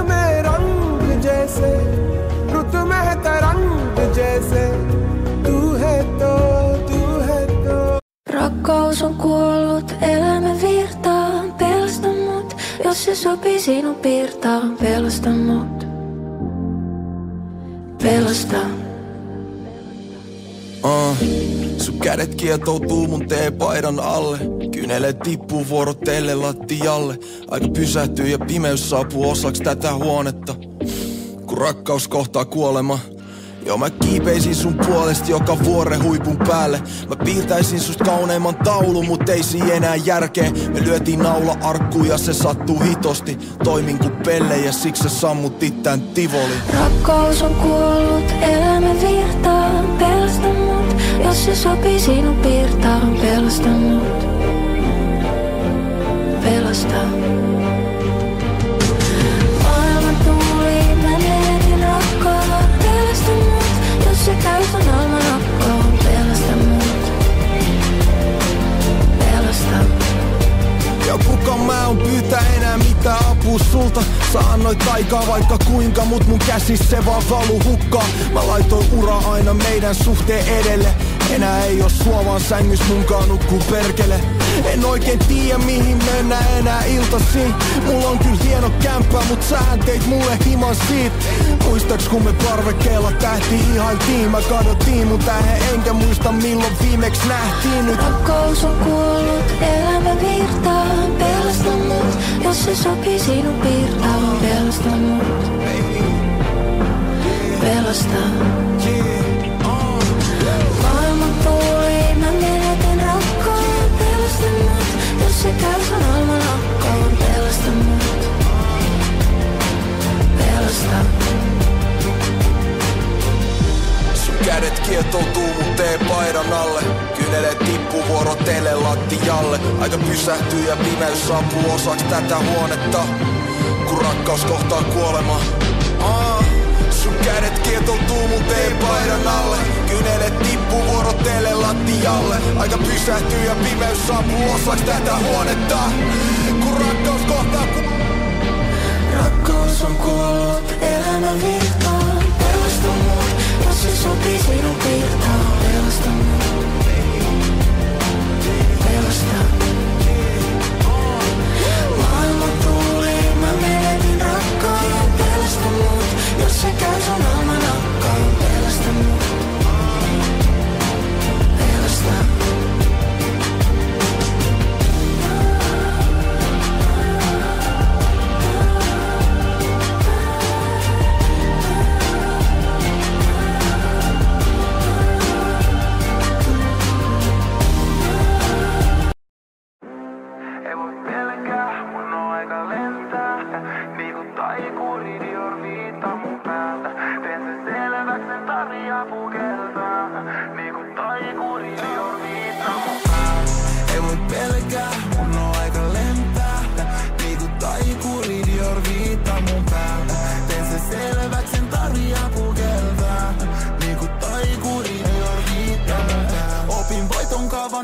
में रंग जैसे रुत में तरंग जैसे तू है तो Rakkaus on kuollut, elämä virtaan. Pelasta mut, jos se sopii sinun piirtaan. Pelasta mut, pelasta. Sun kädet kietoutuu mun teepaidan alle. Kynelet tippuu vuorotelle lattialle. Aika pysähtyy ja pimeys saapuu osaksi tätä huonetta. Kun rakkaus kohtaa kuolema. Joo, mä kiipeisin sun puolesta joka vuoren huipun päälle. Mä piirtäisin susta kauneimman taulun, mut ei siinä enää järkeä. Me lyötiin naula arkkuun ja se sattuu hitosti. Toimin ku pelle ja siksi sä sammut tän tivoli. Rakkaus on kuollut, elämä virtaan. Pelasta mut, jos se sopii sinun piirtaan. Pelasta mut, pelasta. Maailman tuuli, mä menetin rakkaan. Pelasta mut, jos se käy sun alman akkoon. Pelasta mut, pelasta. Ja kuka mä oon pyytää enää mitään apua sulta. Sä annoit aikaa vaikka kuinka, mut mun käsissä se vaan valu hukkaan. Mä laitoin ura aina meidän suhteen edelle. Enää ei oo sua vaan sängys munkaan nukkuu perkele. En oikein tiedä mihin mennään enää iltasiin. Mulla on kyllä hieno kämppä, mut sähän teit mulle himan siitä. Muistaks kun me parvekkeella tähti ihailtiin. Mä kadottiin mun tähän enkä muista milloin viimeks nähtiin nyt. Rakkaus on kuollut, elämä virtaan. Pelasta mut, jos se sopii sinun piirtaan. Pelasta mut, pelasta. Maailman tuuli, mä menetin rakkaan. Pelasta mut, jos se käy sun alman akkoon. Pelasta mut, pelasta. Sun kädet kietoutuu mun teepaidan alle. Kynelet tippuu vuorotelle lattialle. Aika pysähtyy ja pimeys saapuu osaksi tätä huonetta. Kun rakkaus kohtaa kuolema. Sun kädet kietoutuu mun teepaidan alle. Kynelet tippuu vuorotelle lattialle. Aika pysähtyy ja pimeys saapuu osaksi tätä huonetta. Kun rakkaus kohtaa Rakkaus on kuollut, elämä virtaan. Pelasta mut, jos se sopii sinun piirtaan. Pelasta mut, pelasta. Maailman tuuli, mä menetin rakkaan. Pelasta mut, jos se käy sun alman akkaan. Pelasta mut, pelasta.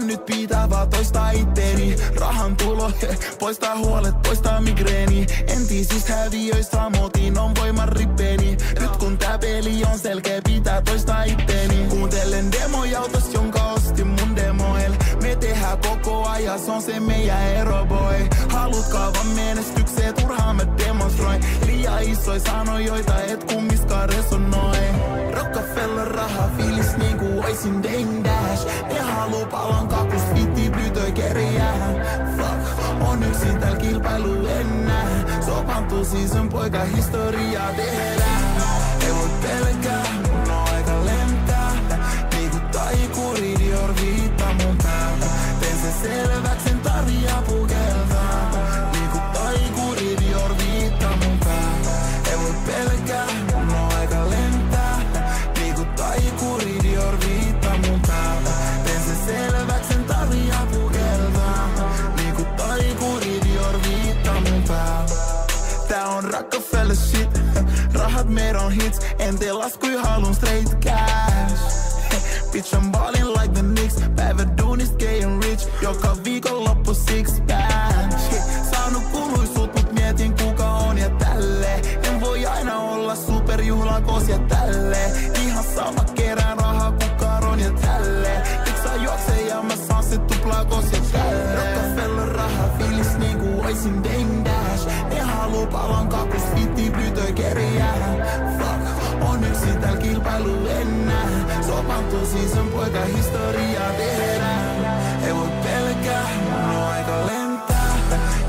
Nyt pitää vaan toistaa itteeni. Rahan tulo, poistaa huolet, poistaa migreeni. Entisistä häviöistä motiin on voiman rippeeni. Nyt kun tää peli on selkeä, pitää toistaa itteeni. Kuuntelen demoja autos, jonka ostin mun demoil. Me tehdään koko ajan, se on se meidän ero boy. Halutkaa vaan menestykseen, turhaan mä demonstroin. Liian isoja sanoja, joita et kummiskaan resonoi. Rockefeller raha fiilis niinku oisin Dame Dash. Ne haluu palon kakus, fitti plytöi kerjää. Fuck, on yksin tääl kilpailu ennää. Sopantuu season poika historiaa tehdään. Ei voi pelkää, mun on aika lentää. Niinku taikuri Dior viittaa mun päällä. Teen se selväks, sen tarjaa pukeltaa. Niinku taikuri Dior viittaa mun päällä. Ei voi pelkää, mun on aika lentää. Niinku taikuri Dior viittaa mun päällä. Teen se selväks, sen tarjaa pukeltaa. Niinku taikuri Dior viittaa mun päällä. Tää on Rockefeller shit. Rahat meidän on hits. En tee laskui, halun straight cash. Bitch, I'm ballin' like the Knicks. Päivä duunist gay and rich. Joka viikonloppu six pack. Saanut kuluisut, mut mietin kuka on ja tälle. En plakos ja tälleen. Ihan sama kerään rahaa kukaron ja tälleen. Tiksaa juoksee ja mä saan se tuplakos ja tälleen. Rockefeller rahaa fiilis niinku oisin Dame Dash. Ne haluu palan kakus fitti pyytö kerjää. Fuck, on yksin tääl kilpailu ennää. Sopantuu siis on poika historiaa tehdään. Ei voi pelkää, mun on aika lentää.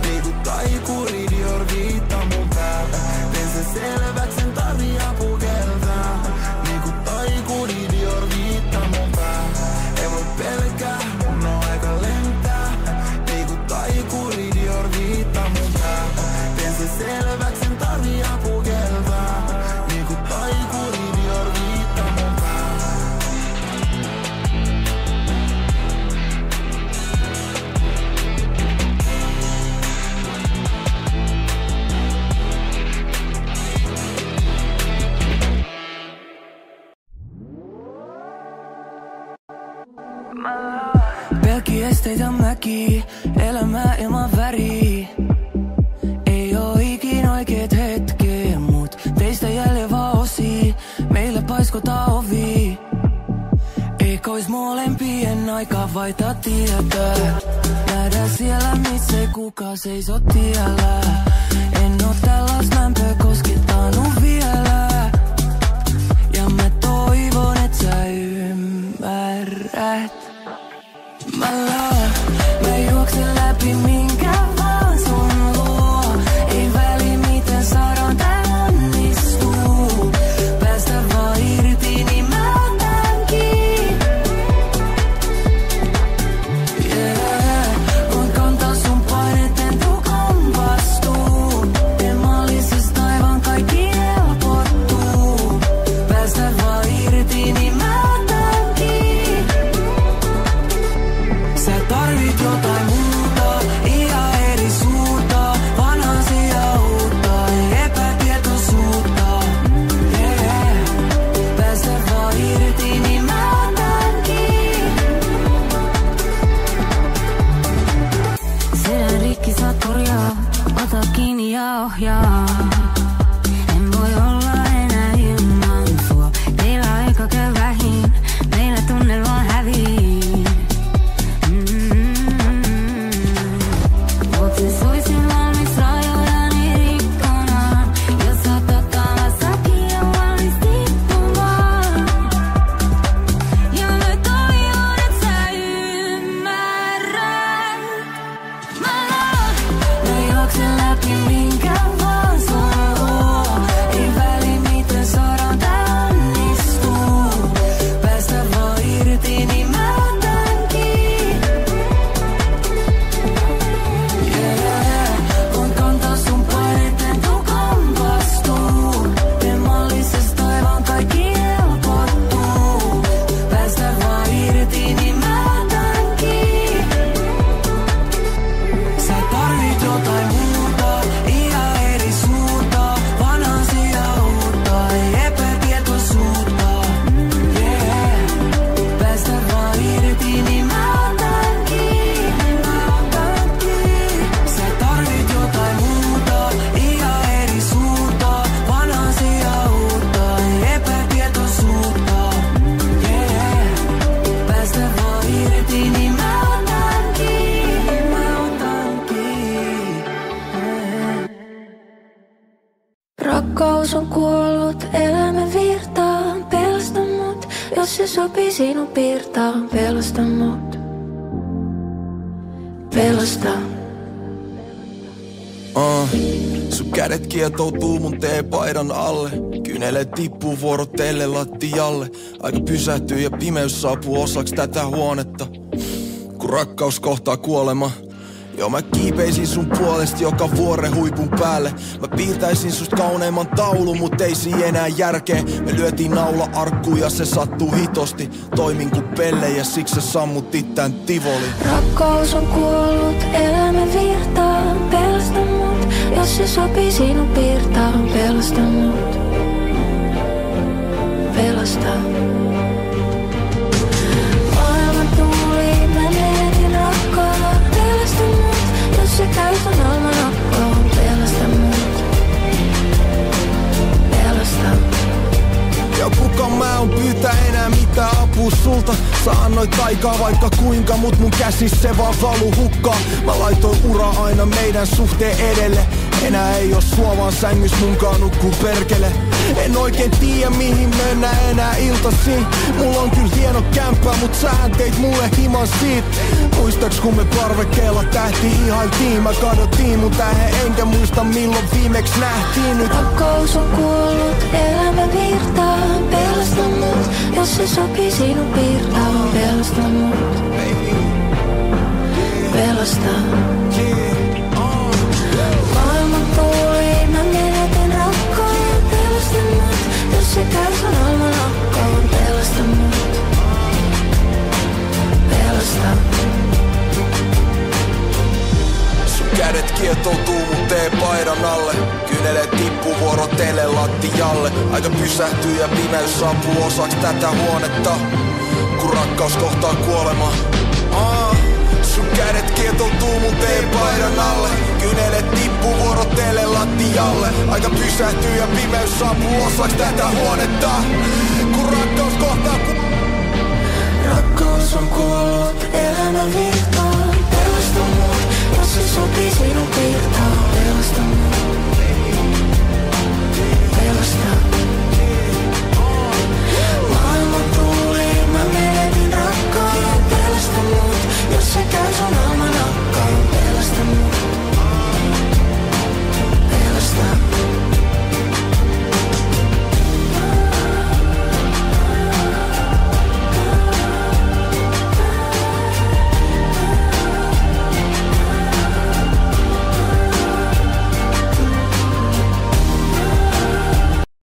Niinku taikuri Dior viittaa mun päältä. Teen sen selväks, sen tarvii apu keltää. Niinku taikuri Dior viittaa mun päältä. Ei voi pelkää, mun on aika lentää. Niinku taikuri Dior viittaa mun päältä. Teen sen selväks, sen tarvii apu keltää. Niinku taikuri Dior viittaa mun päältä. Pelkki esteitä mäki, elämää ilman väriä. Ei oo ikin oikeet hetkeä, mut teistä jäljellä osia. Meillä paiskotaan ovi. Eikö ois molempien aika vaihtaa tietää? Nähdään siellä, missä ei kukaan seiso tiellä. En oo tällaista lämpöä koskettanut vielä. Ja mä toivon, et sä ymmärrät. Mä juoksen läpi minkä vaan sun luo. Ei väli miten saadaan tää onnistuu. Päästä vaan irti, niin mä otan kiinni. Yeah. Voin kantaa sun painet, en tuu kompastuu. Teemallisesta taivaan kaikki helpottuu. Päästä vaan irti, niin mä otan kiinni. Sä tarvit jotain muuta, ihan eri suunta. Vanhaisia uutta, epätietoisuutta. Yeah. Päästä vaan irti, niin mä otan kiinni. Sydän rikki saat korjaa, ota kiinni ja ohjaa. En voi olla enää ilman sua. Teillä aika käy vähin, meillä tunne vaan hävii. Vuoksi soisin valmis rajojani rikkonaan. Jos sä otat säkin on valmis tippumaan. Ja mä toivon, et sä ymmärrät. Mä juoksen läpi minkä vaan sun luo. Ei väli miten saadaan tää onnistuu. Päästä vaan irti, niin mä otan kiinni. Yeah. Voin kantaa sun painet, en tuu kompastuu. Teemallisesta taivaan kaikki helpottuu. Päästä vaan irti, niin mä otan kiinni. Sä tarvit jotain muuta, ihan eri suunta. Vanhaisia uutta, epätietoisuutta. Yeah. Päästä vaan irti, niin mä otan kiinni. Mä otan kiinni. Sä tarvit jotain muuta, ihan eri suunta. Vanhaisia uutta, epätietoisuutta. Yeah. Päästä vaan irti, niin mä otan kiinni. Mä otan kiinni. Rakkaus on kuollut, elämä virtaan. Pelasta mut, jos se sopii sinun piirtaan. Pelasta mut, pelasta. Sun kädet kietoutuu mun teepaidan alle. Kynelet tippuu vuorotelle lattialle. Aika pysähtyy ja pimeys saapuu osaksi tätä huonetta. Kun rakkaus kohtaa kuolema. Joo, mä kiipeisin sun puolesta joka vuoren huipun päälle. Mä piirtäisin susta kauneimman taulun, mut ei siinä enää järkeä. Me lyötiin naula arkkuun ja se sattuu hitosti. Toimin ku pelle ja siksi sä sammut tän Tivoli. Rakkaus on kuollut, elämä virtaan. Pelasta mut, jos se sopii sinun piirtaan. Pelasta mut, pelasta. Maailma tuuli, mä menetin rakkaan. Pelasta mut, jos se käy sun almanakkoon. Pelasta mut, pelasta. uskallan pyytää enää mitään apua sulta. Sä annoit taikaa vaikka kuinka, mut mun käsissä se vaan valu hukkaan. Mä laitoin ura aina meidän suhteen edelle. Enää ei oo sua vaan sängys munkaan nukkuu perkele. En oikein tiedä mihin mennään enää iltasiin. Mulla on kyllä hieno kämppä, mut sähän teit mulle himan siitä. Muistaks kun me parvekkeella tähtiin ihailtiin. Mä kadottiin mun tähän enkä muista milloin viimeksi nähtiin nyt. Rakkous on kuollut, elämä virtaa. Pelasta mut, jos se sopii sinun piirtaan. Pelasta mut, pelasta. Maailman tuuli, mä menetän rakkaan. Pelasta mut, jos se käy sun almanakkaan. Pelasta mut, pelasta. Sun kädet kietoutuu mun teepaidan alle. Kynelet tippuu vuorotellen lattialle. Aika pysähtyy ja pimeys saapuu osaks tätä huonetta. Kun rakkaus kohtaa kuolema. Sun kädet kietoutuu mun teepaidan alle. Kynelet tippuu vuorotellen lattialle. Aika pysähtyy ja pimeys saapuu osaks tätä huonetta. Kun rakkaus kohtaa Rakkaus on kuollut, elämä virtaa. Pelasta mut, jos se sopii sinun piirtaan. Pelasta mut.